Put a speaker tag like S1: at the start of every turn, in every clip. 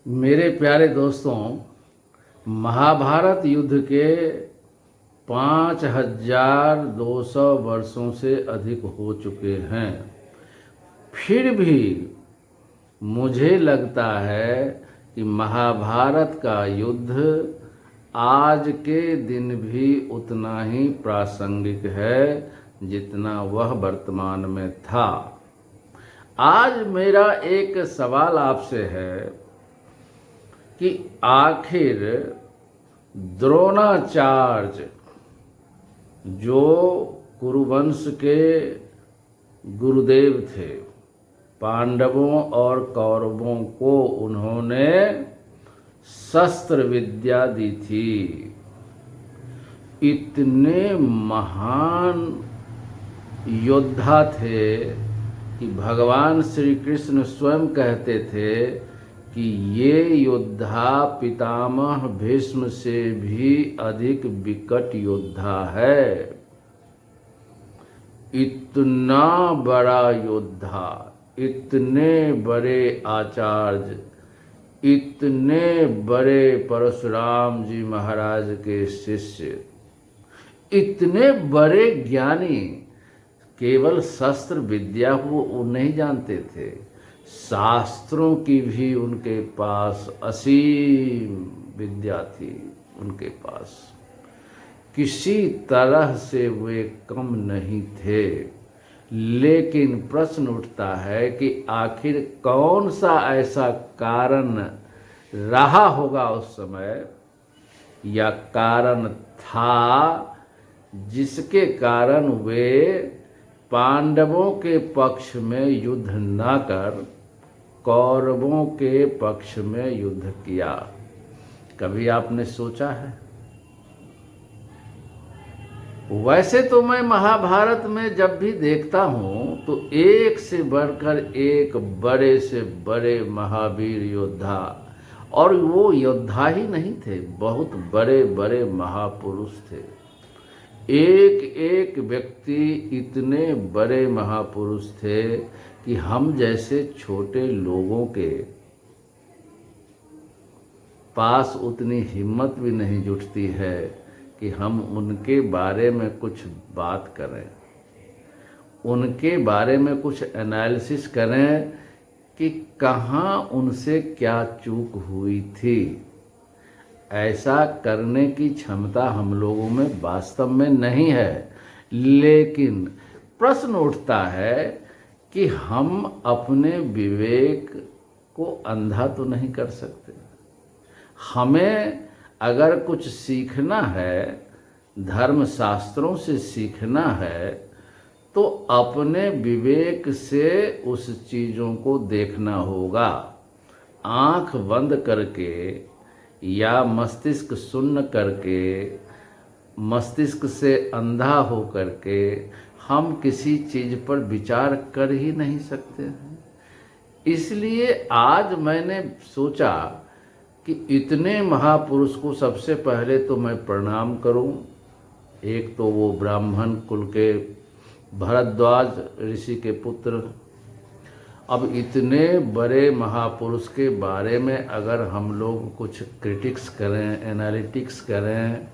S1: मेरे प्यारे दोस्तों, महाभारत युद्ध के 5200 वर्षों से अधिक हो चुके हैं। फिर भी मुझे लगता है कि महाभारत का युद्ध आज के दिन भी उतना ही प्रासंगिक है जितना वह वर्तमान में था। आज मेरा एक सवाल आपसे है कि आखिर द्रोणाचार्य जो कुरुवंश के गुरुदेव थे, पांडवों और कौरवों को उन्होंने शस्त्र विद्या दी थी। इतने महान योद्धा थे कि भगवान श्री कृष्ण स्वयं कहते थे कि ये योद्धा पितामह भीष्म से भी अधिक विकट योद्धा है। इतना बड़ा योद्धा, इतने बड़े आचार्य, इतने बड़े परशुराम जी महाराज के शिष्य, इतने बड़े ज्ञानी, केवल शस्त्र विद्या वो नहीं जानते थे, शास्त्रों की भी उनके पास असीम विद्या थी। उनके पास किसी तरह से वे कम नहीं थे। लेकिन प्रश्न उठता है कि आखिर कौन सा ऐसा कारण रहा होगा उस समय, या कारण था जिसके कारण वे पांडवों के पक्ष में युद्ध न कर कौरवों के पक्ष में युद्ध किया। कभी आपने सोचा है? वैसे तो मैं महाभारत में जब भी देखता हूँ तो एक से बढ़कर एक बड़े से बड़े महावीर योद्धा, और वो योद्धा ही नहीं थे, बहुत बड़े बड़े महापुरुष थे। एक एक व्यक्ति इतने बड़े महापुरुष थे कि हम जैसे छोटे लोगों के पास उतनी हिम्मत भी नहीं जुटती है कि हम उनके बारे में कुछ बात करें, उनके बारे में कुछ एनालिसिस करें कि कहाँ उनसे क्या चूक हुई थी। ऐसा करने की क्षमता हम लोगों में वास्तव में नहीं है। लेकिन प्रश्न उठता है कि हम अपने विवेक को अंधा तो नहीं कर सकते। हमें अगर कुछ सीखना है, धर्म शास्त्रों से सीखना है, तो अपने विवेक से उस चीज़ों को देखना होगा। आँख बंद करके या मस्तिष्क शून्य करके, मस्तिष्क से अंधा हो करके हम किसी चीज़ पर विचार कर ही नहीं सकते हैं। इसलिए आज मैंने सोचा कि इतने महापुरुष को सबसे पहले तो मैं प्रणाम करूं। एक तो वो ब्राह्मण कुल के भरद्वाज ऋषि के पुत्र। अब इतने बड़े महापुरुष के बारे में अगर हम लोग कुछ क्रिटिक्स करें, एनालिटिक्स करें,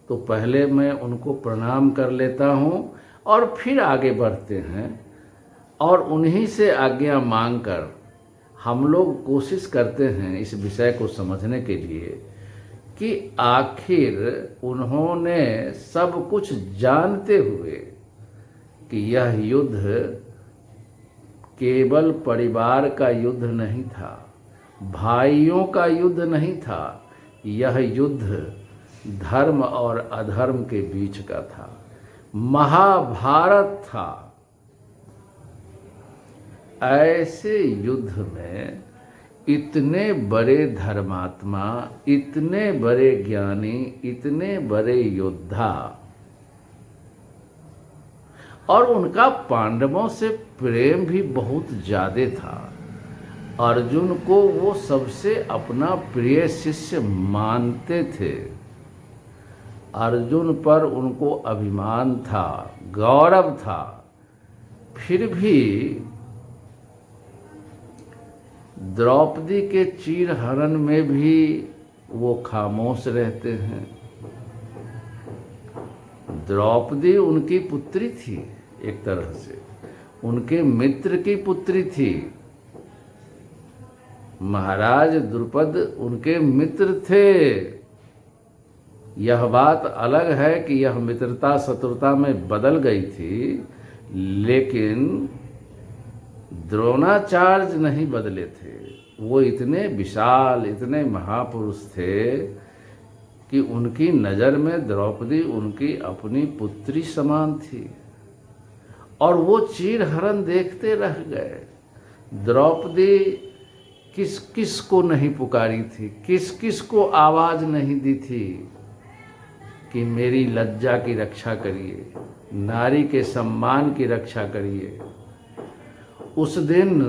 S1: तो पहले मैं उनको प्रणाम कर लेता हूं और फिर आगे बढ़ते हैं। और उन्हीं से आज्ञा मांगकर हम लोग कोशिश करते हैं इस विषय को समझने के लिए कि आखिर उन्होंने सब कुछ जानते हुए कि यह युद्ध केवल परिवार का युद्ध नहीं था, भाइयों का युद्ध नहीं था, यह युद्ध धर्म और अधर्म के बीच का था, महाभारत था। ऐसे युद्ध में इतने बड़े धर्मात्मा, इतने बड़े ज्ञानी, इतने बड़े योद्धा, और उनका पांडवों से प्रेम भी बहुत ज़्यादा था। अर्जुन को वो सबसे अपना प्रिय शिष्य मानते थे। अर्जुन पर उनको अभिमान था, गौरव था। फिर भी द्रौपदी के चीरहरण में भी वो खामोश रहते हैं। द्रौपदी उनकी पुत्री थी, एक तरह से उनके मित्र की पुत्री थी। महाराज द्रुपद उनके मित्र थे। यह बात अलग है कि यह मित्रता शत्रुता में बदल गई थी, लेकिन द्रोणाचार्य नहीं बदले थे। वो इतने विशाल, इतने महापुरुष थे कि उनकी नज़र में द्रौपदी उनकी अपनी पुत्री समान थी, और वो चीरहरण देखते रह गए। द्रौपदी किस किस को नहीं पुकारी थी, किस किस को आवाज़ नहीं दी थी कि मेरी लज्जा की रक्षा करिए, नारी के सम्मान की रक्षा करिए। उस दिन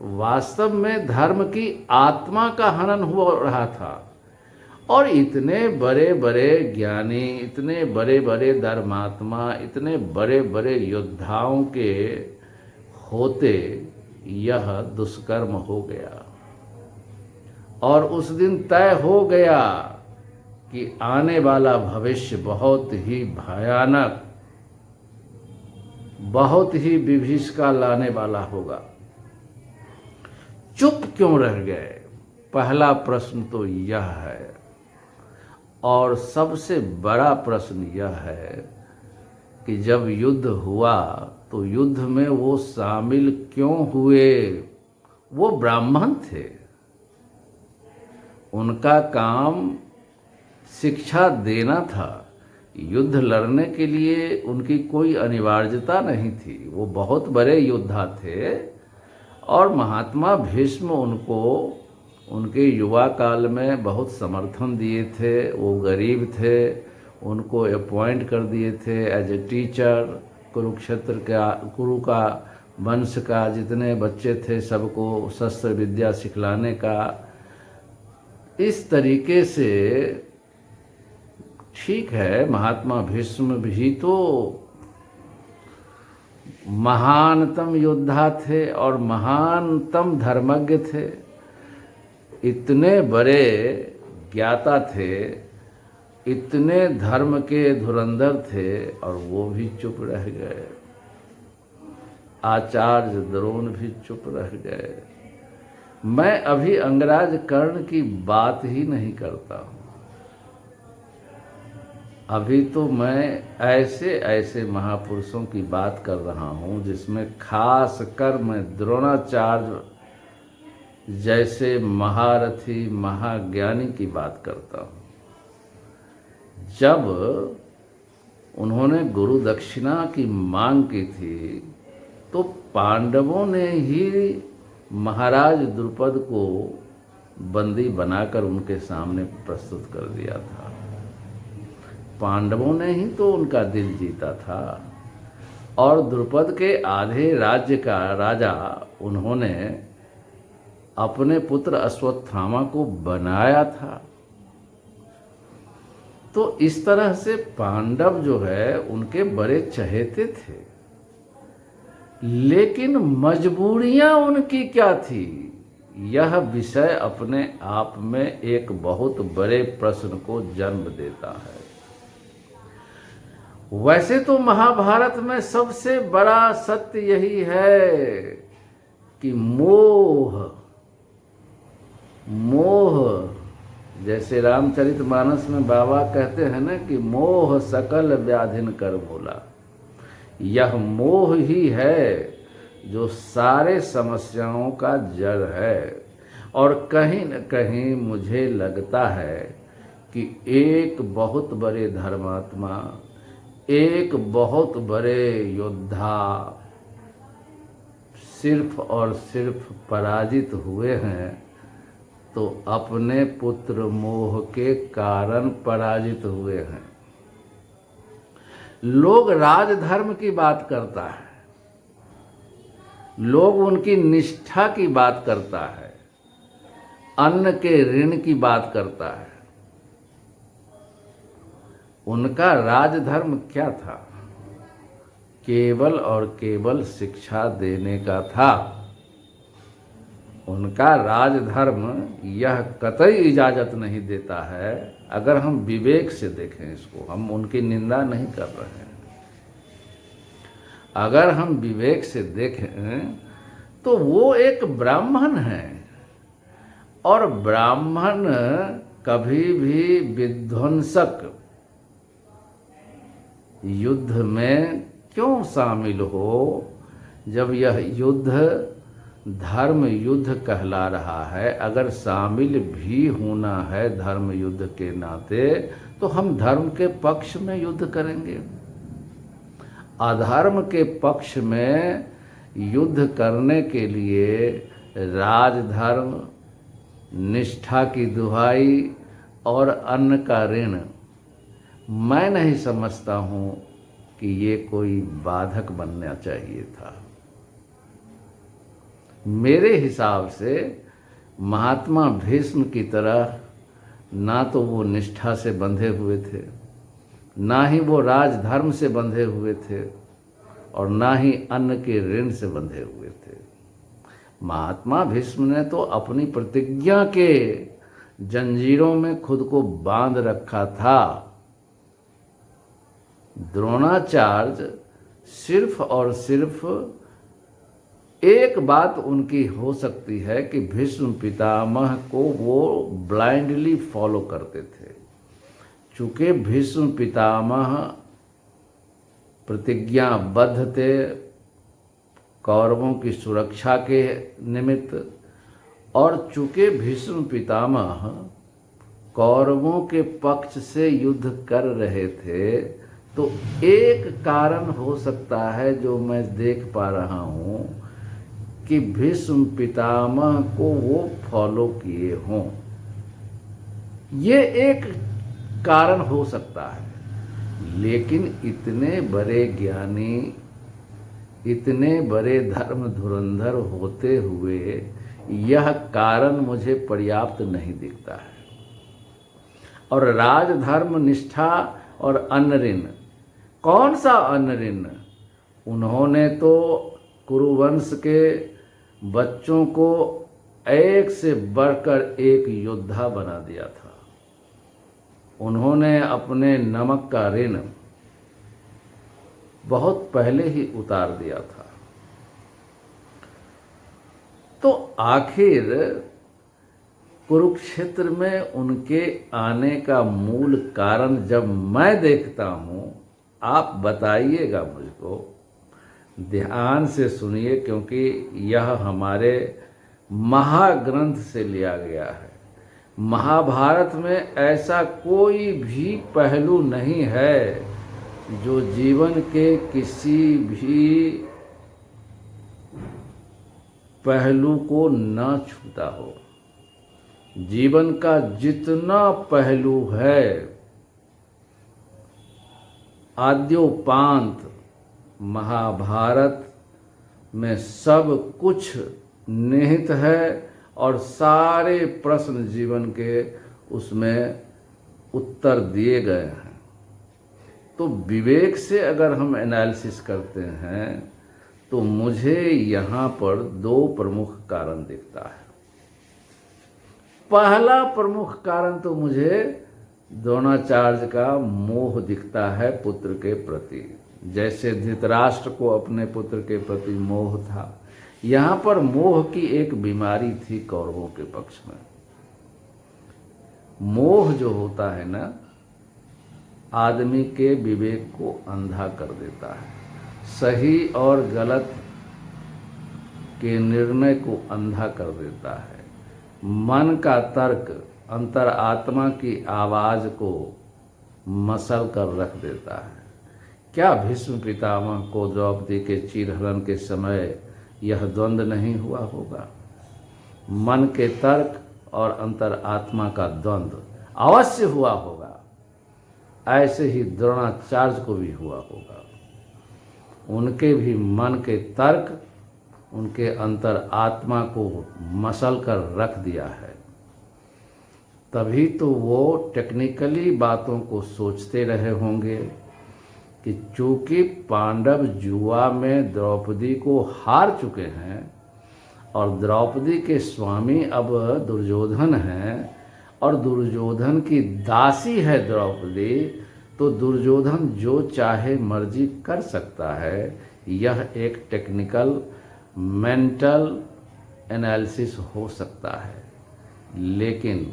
S1: वास्तव में धर्म की आत्मा का हनन हो रहा था, और इतने बड़े बड़े ज्ञानी, इतने बड़े बड़े धर्मात्मा, इतने बड़े बड़े योद्धाओं के होते यह दुष्कर्म हो गया। और उस दिन तय हो गया कि आने वाला भविष्य बहुत ही भयानक, बहुत ही विभीषिका लाने वाला होगा। चुप क्यों रह गए? पहला प्रश्न तो यह है, और सबसे बड़ा प्रश्न यह है कि जब युद्ध हुआ तो युद्ध में वो शामिल क्यों हुए? वो ब्राह्मण थे, उनका काम शिक्षा देना था। युद्ध लड़ने के लिए उनकी कोई अनिवार्यता नहीं थी। वो बहुत बड़े योद्धा थे, और महात्मा भीष्म उनको उनके युवा काल में बहुत समर्थन दिए थे। वो गरीब थे, उनको अपॉइंट कर दिए थे एज ए टीचर। कुरुक्षेत्र का, कुरु का वंश का जितने बच्चे थे सबको शस्त्र विद्या सिखलाने का। इस तरीके से ठीक है, महात्मा भीष्म भी तो महानतम योद्धा थे और महानतम धर्मज्ञ थे, इतने बड़े ज्ञाता थे, इतने धर्म के धुरंधर थे, और वो भी चुप रह गए। आचार्य द्रोण भी चुप रह गए। मैं अभी अंगराज कर्ण की बात ही नहीं करता हूँ। अभी तो मैं ऐसे ऐसे महापुरुषों की बात कर रहा हूँ जिसमें खास कर मैं द्रोणाचार्य जैसे महारथी, महाज्ञानी की बात करता हूँ। जब उन्होंने गुरु दक्षिणा की मांग की थी तो पांडवों ने ही महाराज द्रुपद को बंदी बनाकर उनके सामने प्रस्तुत कर दिया था। पांडवों ने ही तो उनका दिल जीता था, और द्रुपद के आधे राज्य का राजा उन्होंने अपने पुत्र अश्वत्थामा को बनाया था। तो इस तरह से पांडव जो है उनके बड़े चहेते थे, लेकिन मजबूरियां उनकी क्या थी? यह विषय अपने आप में एक बहुत बड़े प्रश्न को जन्म देता है। वैसे तो महाभारत में सबसे बड़ा सत्य यही है कि मोह, जैसे रामचरितमानस में बाबा कहते हैं ना कि मोह सकल व्याधिन कर बोला। यह मोह ही है जो सारे समस्याओं का जड़ है। और कहीं न कहीं मुझे लगता है कि एक बहुत बड़े धर्मात्मा, एक बहुत बड़े योद्धा सिर्फ और सिर्फ पराजित हुए हैं तो अपने पुत्र मोह के कारण पराजित हुए हैं। लोग राजधर्म की बात करता है, लोग उनकी निष्ठा की बात करता है, अन्न के ऋण की बात करता है। उनका राजधर्म क्या था? केवल और केवल शिक्षा देने का था। उनका राजधर्म यह कतई इजाज़त नहीं देता है। अगर हम विवेक से देखें इसको, हम उनकी निंदा नहीं कर रहे हैं, अगर हम विवेक से देखें तो वो एक ब्राह्मण है, और ब्राह्मण कभी भी विध्वंसक युद्ध में क्यों शामिल हो, जब यह युद्ध धर्म युद्ध कहला रहा है। अगर शामिल भी होना है धर्म युद्ध के नाते, तो हम धर्म के पक्ष में युद्ध करेंगे। अधर्म के पक्ष में युद्ध करने के लिए राजधर्म, निष्ठा की दुहाई और अन्न का ऋण, मैं नहीं समझता हूँ कि ये कोई बाधक बनना चाहिए था। मेरे हिसाब से महात्मा भीष्म की तरह ना तो वो निष्ठा से बंधे हुए थे, ना ही वो राजधर्म से बंधे हुए थे, और ना ही अन्न के ऋण से बंधे हुए थे। महात्मा भीष्म ने तो अपनी प्रतिज्ञा के जंजीरों में खुद को बांध रखा था। द्रोणाचार्य सिर्फ और सिर्फ एक बात उनकी हो सकती है कि भीष्म पितामह को वो ब्लाइंडली फॉलो करते थे। चूँकि भीष्म पितामह प्रतिज्ञाबद्ध थे कौरवों की सुरक्षा के निमित्त, और चूँकि भीष्म पितामह कौरवों के पक्ष से युद्ध कर रहे थे, तो एक कारण हो सकता है जो मैं देख पा रहा हूँ कि भीष्म पितामह को वो फॉलो किए हों। ये एक कारण हो सकता है, लेकिन इतने बड़े ज्ञानी, इतने बड़े धर्म धुरंधर होते हुए यह कारण मुझे पर्याप्त नहीं दिखता है। और राजधर्म, निष्ठा और अन्न ऋण, कौन सा अन्न ऋण? उन्होंने तो कुरुवंश के बच्चों को एक से बढ़कर एक योद्धा बना दिया था। उन्होंने अपने नमक का ऋण बहुत पहले ही उतार दिया था। तो आखिर कुरुक्षेत्र में उनके आने का मूल कारण जब मैं देखता हूँ, आप बताइएगा मुझको, ध्यान से सुनिए, क्योंकि यह हमारे महाग्रंथ से लिया गया है। महाभारत में ऐसा कोई भी पहलू नहीं है जो जीवन के किसी भी पहलू को न छूता हो। जीवन का जितना पहलू है, आद्योपांत महाभारत में सब कुछ निहित है, और सारे प्रश्न जीवन के उसमें उत्तर दिए गए हैं। तो विवेक से अगर हम एनालिसिस करते हैं तो मुझे यहाँ पर दो प्रमुख कारण दिखता है। पहला प्रमुख कारण तो मुझे द्रोणाचार्य का मोह दिखता है पुत्र के प्रति। जैसे धृतराष्ट्र को अपने पुत्र के प्रति मोह था, यहाँ पर मोह की एक बीमारी थी कौरवों के पक्ष में। मोह जो होता है ना, आदमी के विवेक को अंधा कर देता है, सही और गलत के निर्णय को अंधा कर देता है। मन का तर्क अंतरात्मा की आवाज़ को मसल कर रख देता है। क्या भीष्म पितामह को द्रौपदी के चीरहरण के समय यह द्वंद्व नहीं हुआ होगा? मन के तर्क और अंतरात्मा का द्वंद्व अवश्य हुआ होगा। ऐसे ही द्रोणाचार्य को भी हुआ होगा। उनके भी मन के तर्क उनके अंतरात्मा को मसल कर रख दिया है। तभी तो वो टेक्निकली बातों को सोचते रहे होंगे कि चूंकि पांडव जुआ में द्रौपदी को हार चुके हैं और द्रौपदी के स्वामी अब दुर्योधन हैं और दुर्योधन की दासी है द्रौपदी, तो दुर्योधन जो चाहे मर्जी कर सकता है। यह एक टेक्निकल मेंटल एनालिसिस हो सकता है, लेकिन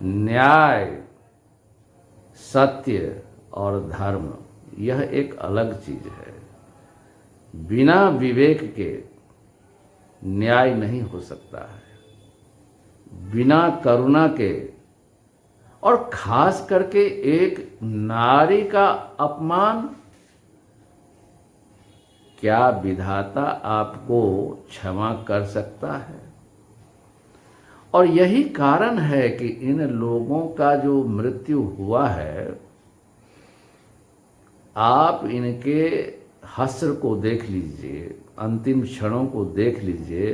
S1: न्याय, सत्य और धर्म यह एक अलग चीज है। बिना विवेक के न्याय नहीं हो सकता है, बिना करुणा के, और खास करके एक नारी का अपमान क्या विधाता आपको क्षमा कर सकता है? और यही कारण है कि इन लोगों का जो मृत्यु हुआ है, आप इनके हश्र को देख लीजिए, अंतिम क्षणों को देख लीजिए,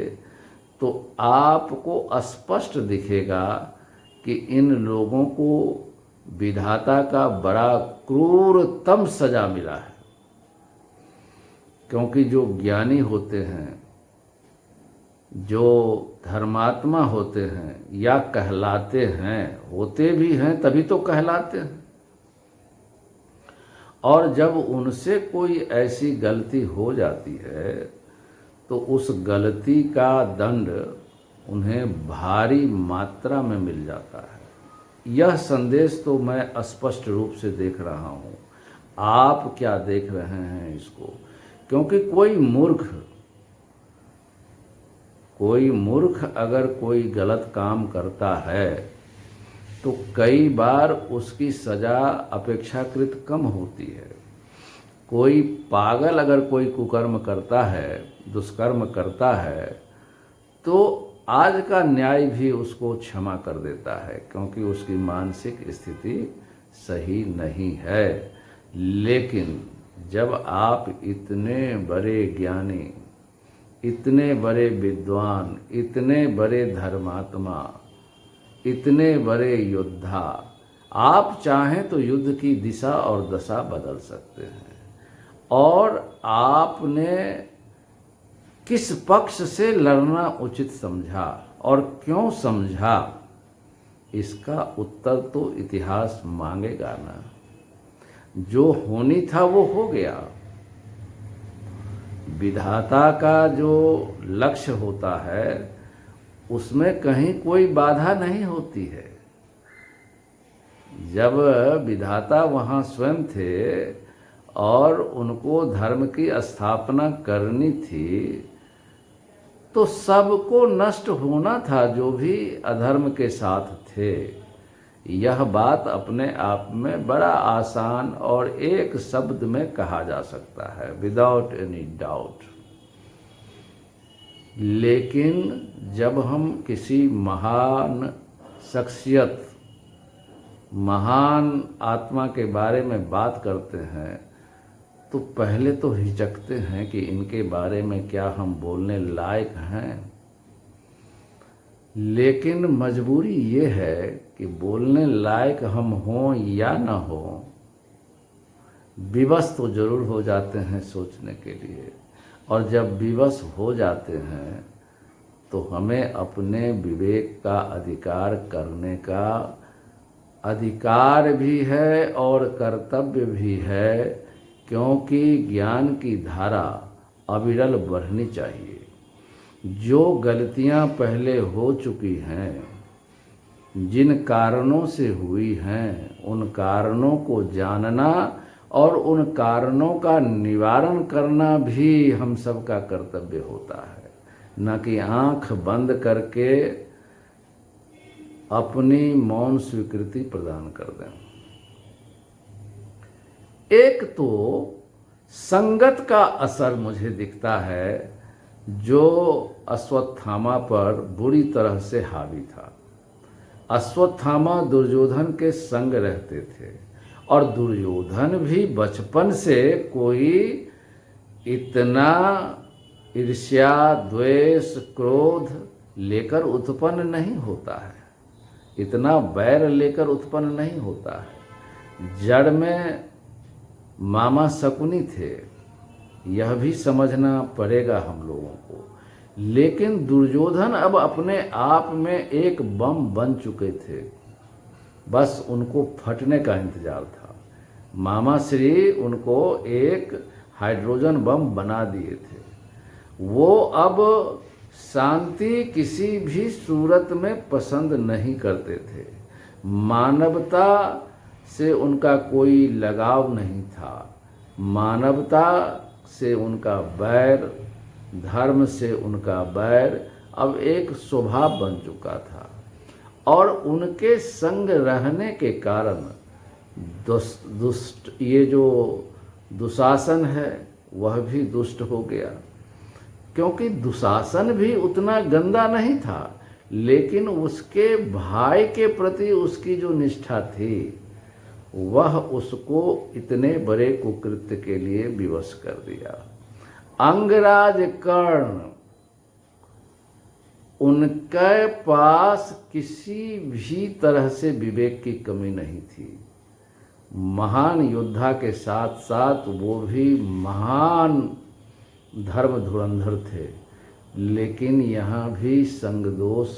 S1: तो आपको स्पष्ट दिखेगा कि इन लोगों को विधाता का बड़ा क्रूरतम सजा मिला है। क्योंकि जो ज्ञानी होते हैं, जो धर्मात्मा होते हैं या कहलाते हैं, होते भी हैं तभी तो कहलाते हैं, और जब उनसे कोई ऐसी गलती हो जाती है तो उस गलती का दंड उन्हें भारी मात्रा में मिल जाता है। यह संदेश तो मैं स्पष्ट रूप से देख रहा हूँ। आप क्या देख रहे हैं इसको? क्योंकि कोई मूर्ख अगर कोई गलत काम करता है तो कई बार उसकी सज़ा अपेक्षाकृत कम होती है। कोई पागल अगर कोई कुकर्म करता है, दुष्कर्म करता है, तो आज का न्याय भी उसको क्षमा कर देता है, क्योंकि उसकी मानसिक स्थिति सही नहीं है। लेकिन जब आप इतने बड़े ज्ञानी, इतने बड़े विद्वान, इतने बड़े धर्मात्मा, इतने बड़े योद्धा, आप चाहें तो युद्ध की दिशा और दशा बदल सकते हैं। और आपने किस पक्ष से लड़ना उचित समझा और क्यों समझा, इसका उत्तर तो इतिहास मांगेगा ना। जो होनी था वो हो गया। विधाता का जो लक्ष्य होता है उसमें कहीं कोई बाधा नहीं होती है। जब विधाता वहाँ स्वयं थे और उनको धर्म की स्थापना करनी थी, तो सबको नष्ट होना था जो भी अधर्म के साथ थे। यह बात अपने आप में बड़ा आसान और एक शब्द में कहा जा सकता है, विदाउट एनी डाउट। लेकिन जब हम किसी महान शख्सियत, महान आत्मा के बारे में बात करते हैं तो पहले तो हिचकते हैं कि इनके बारे में क्या हम बोलने लायक हैं। लेकिन मजबूरी ये है कि बोलने लायक हम हों या ना हों, विवश तो जरूर हो जाते हैं सोचने के लिए। और जब विवश हो जाते हैं तो हमें अपने विवेक का अधिकार करने का अधिकार भी है और कर्तव्य भी है, क्योंकि ज्ञान की धारा अविरल बढ़नी चाहिए। जो गलतियां पहले हो चुकी हैं, जिन कारणों से हुई हैं, उन कारणों को जानना और उन कारणों का निवारण करना भी हम सबका कर्तव्य होता है, न कि आंख बंद करके अपनी मौन स्वीकृति प्रदान कर दें। एक तो संगत का असर मुझे दिखता है जो अश्वत्थामा पर बुरी तरह से हावी था। अश्वत्थामा दुर्योधन के संग रहते थे और दुर्योधन भी बचपन से कोई इतना ईर्ष्या, द्वेष, क्रोध लेकर उत्पन्न नहीं होता है, इतना बैर लेकर उत्पन्न नहीं होता है। जड़ में मामा शकुनी थे, यह भी समझना पड़ेगा हम लोगों को। लेकिन दुर्योधन अब अपने आप में एक बम बन चुके थे, बस उनको फटने का इंतजार था। मामा श्री उनको एक हाइड्रोजन बम बना दिए थे। वो अब शांति किसी भी सूरत में पसंद नहीं करते थे। मानवता से उनका कोई लगाव नहीं था। मानवता से उनका बैर, धर्म से उनका बैर अब एक स्वभाव बन चुका था। और उनके संग रहने के कारण दुष्ट ये जो दुशासन है वह भी दुष्ट हो गया, क्योंकि दुशासन भी उतना गंदा नहीं था, लेकिन उसके भाई के प्रति उसकी जो निष्ठा थी वह उसको इतने बड़े कुकृत्य के लिए विवश कर दिया। अंगराज कर्ण, उनके पास किसी भी तरह से विवेक की कमी नहीं थी। महान योद्धा के साथ साथ वो भी महान धर्म धुरंधर थे, लेकिन यहाँ भी संग दोष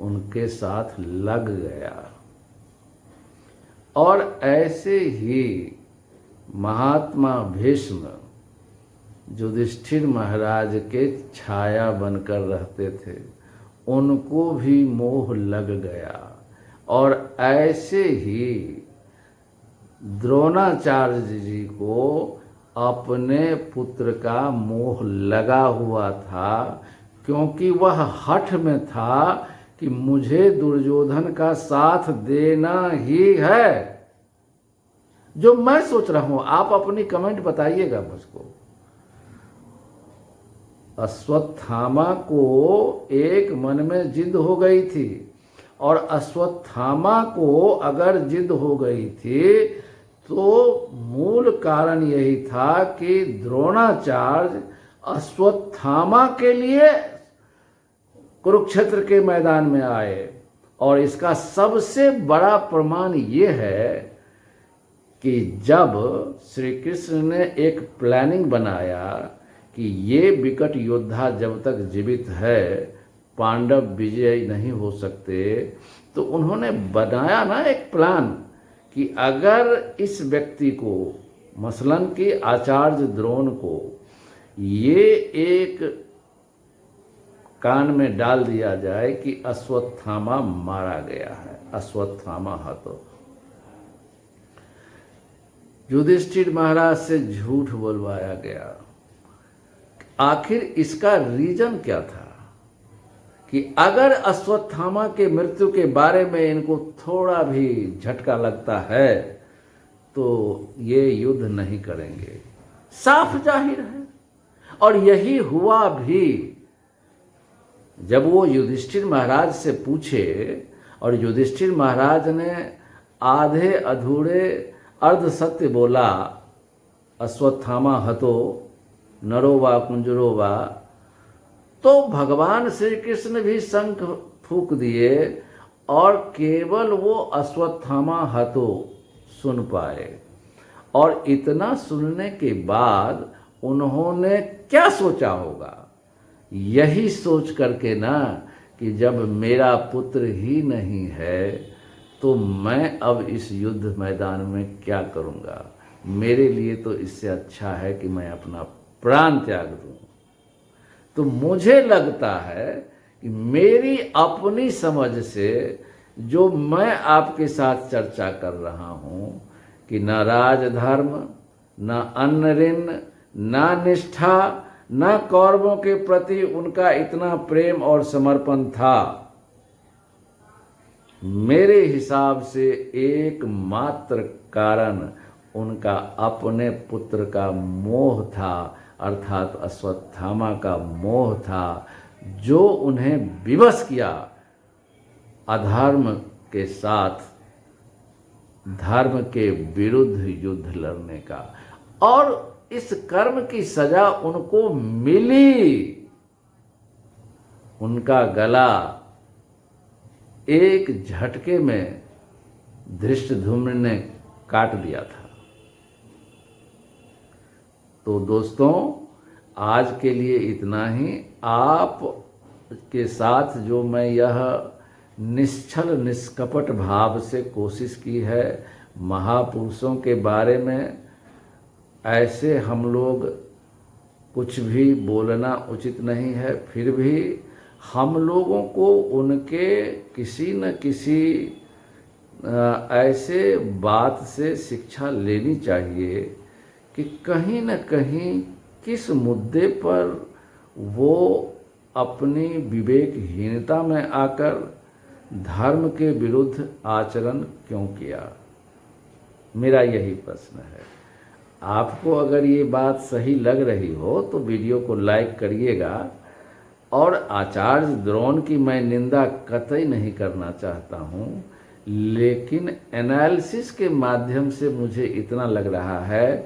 S1: उनके साथ लग गया। और ऐसे ही महात्मा भीष्म युधिष्ठिर महाराज के छाया बनकर रहते थे, उनको भी मोह लग गया। और ऐसे ही द्रोणाचार्य जी को अपने पुत्र का मोह लगा हुआ था, क्योंकि वह हठ में था कि मुझे दुर्योधन का साथ देना ही है। जो मैं सोच रहा हूं, आप अपनी कमेंट बताइएगा मुझको। अश्वत्थामा को एक मन में जिद हो गई थी, और अश्वत्थामा को अगर जिद हो गई थी तो मूल कारण यही था कि द्रोणाचार्य अश्वत्थामा के लिए कुरुक्षेत्र के मैदान में आए। और इसका सबसे बड़ा प्रमाण ये है कि जब श्री कृष्ण ने एक प्लानिंग बनाया कि ये विकट योद्धा जब तक जीवित है पांडव विजय नहीं हो सकते, तो उन्होंने बनाया ना एक प्लान कि अगर इस व्यक्ति को, मसलन कि आचार्य द्रोण को, ये एक कान में डाल दिया जाए कि अश्वत्थामा मारा गया है, अश्वत्थामा हतो। युधिष्ठिर महाराज से झूठ बोलवाया गया। आखिर इसका रीजन क्या था कि अगर अश्वत्थामा के मृत्यु के बारे में इनको थोड़ा भी झटका लगता है तो ये युद्ध नहीं करेंगे, साफ जाहिर है। और यही हुआ भी। जब वो युधिष्ठिर महाराज से पूछे और युधिष्ठिर महाराज ने आधे अधूरे अर्ध सत्य बोला, अश्वत्थामा हतो नरो वा कुंजरो वा, तो भगवान श्री कृष्ण भी शंख फूंक दिए और केवल वो अश्वत्थामा हतो सुन पाए। और इतना सुनने के बाद उन्होंने क्या सोचा होगा? यही सोच करके ना कि जब मेरा पुत्र ही नहीं है तो मैं अब इस युद्ध मैदान में क्या करूँगा, मेरे लिए तो इससे अच्छा है कि मैं अपना प्राण त्याग दूँ। तो मुझे लगता है कि मेरी अपनी समझ से जो मैं आपके साथ चर्चा कर रहा हूँ कि न राजधर्म, न अन्न ऋण, न निष्ठा, न कौरवों के प्रति उनका इतना प्रेम और समर्पण था। मेरे हिसाब से एकमात्र कारण उनका अपने पुत्र का मोह था, अर्थात अश्वत्थामा का मोह था, जो उन्हें विवश किया अधर्म के साथ धर्म के विरुद्ध युद्ध लड़ने का। और इस कर्म की सजा उनको मिली। उनका गला एक झटके में धृष्टद्युम्न ने काट दिया था। तो दोस्तों, आज के लिए इतना ही। आप के साथ जो मैं यह निश्चल निष्कपट भाव से कोशिश की है, महापुरुषों के बारे में ऐसे हम लोग कुछ भी बोलना उचित नहीं है, फिर भी हम लोगों को उनके किसी न किसी ऐसे बात से शिक्षा लेनी चाहिए कि कहीं न कहीं किस मुद्दे पर वो अपनी विवेकहीनता में आकर धर्म के विरुद्ध आचरण क्यों किया। मेरा यही प्रश्न है। आपको अगर ये बात सही लग रही हो तो वीडियो को लाइक करिएगा। और आचार्य द्रोण की मैं निंदा कतई नहीं करना चाहता हूँ, लेकिन एनालिसिस के माध्यम से मुझे इतना लग रहा है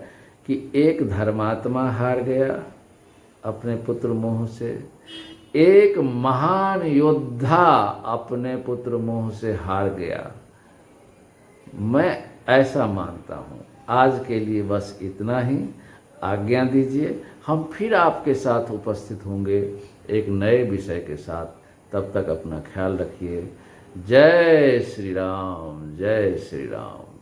S1: कि एक धर्मात्मा हार गया अपने पुत्र मोह से, एक महान योद्धा अपने पुत्र मोह से हार गया। मैं ऐसा मानता हूँ। आज के लिए बस इतना ही। आज्ञा दीजिए, हम फिर आपके साथ उपस्थित होंगे एक नए विषय के साथ। तब तक अपना ख्याल रखिए। जय श्री राम, जय श्री राम।